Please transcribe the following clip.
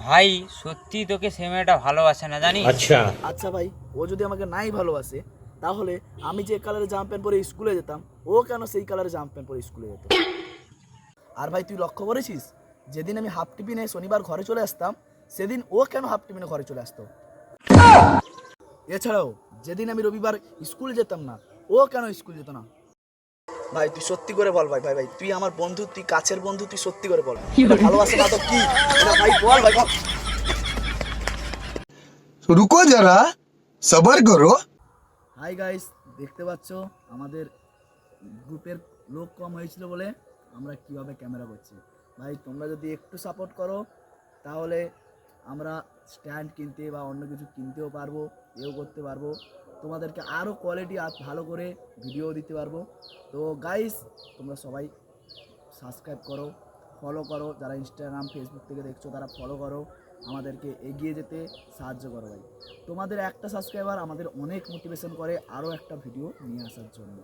ভাই সত্যি তোকে সে মেয়েটা ভালোবাসে না জানিস? अच्छा। আচ্ছা ভাই, ও যদি আমাকে নাই ভালোবাসে তাহলে আমি যে কালারে জামা প্যান্ট পরে স্কুলে যেতাম ও কেন সেই কালারে জামা প্যান্ট পরে স্কুলে যেত? আর ভাই তুই লক্ষ্য করেছিস যেদিন আমি হাফ টিফিনে শনিবার ঘরে চলে আসতাম সেদিন ও কেন হাফ টিফিনে ঘরে চলে আসতো? এছাড়াও যেদিন আমি রবিবার স্কুল যেতাম না ও কেন স্কুল যেত না? ভাই তুই সত্যি করে বল, ভাই ভাই ভাই তুই আমার বন্ধু, তুই কাছের বন্ধু, তুই সত্যি করে বল এটা ভালোবাসা না তো কি? এটা ভাই বল, ভাই বল। रुको जरा सबर करो। হাই গাইস, দেখতে পাচ্ছ আমাদের গ্রুপের লোক কম হয়েছিল বলে আমরা কিভাবে ক্যামেরা করছি। ভাই তোমরা যদি একটু সাপোর্ট করো তাহলে আমরা স্ট্যান্ড কিনতে বা অন্য কিছু কিনতেও পারবো, এও করতে পারবো, তোমাদেরকে আরও কোয়ালিটি ভালো করে ভিডিও দিতে পারবো। তো গাইস তোমরা সবাই সাবস্ক্রাইব করো, ফলো করো, যারা ইনস্টাগ্রাম ফেসবুক থেকে দেখছো তারা ফলো করো, আমাদেরকে এগিয়ে যেতে সাহায্য করো ভাই। তোমাদের একটা সাবস্ক্রাইবার আমাদের অনেক মোটিভেশন করে আরও একটা ভিডিও নিয়ে আসার জন্য।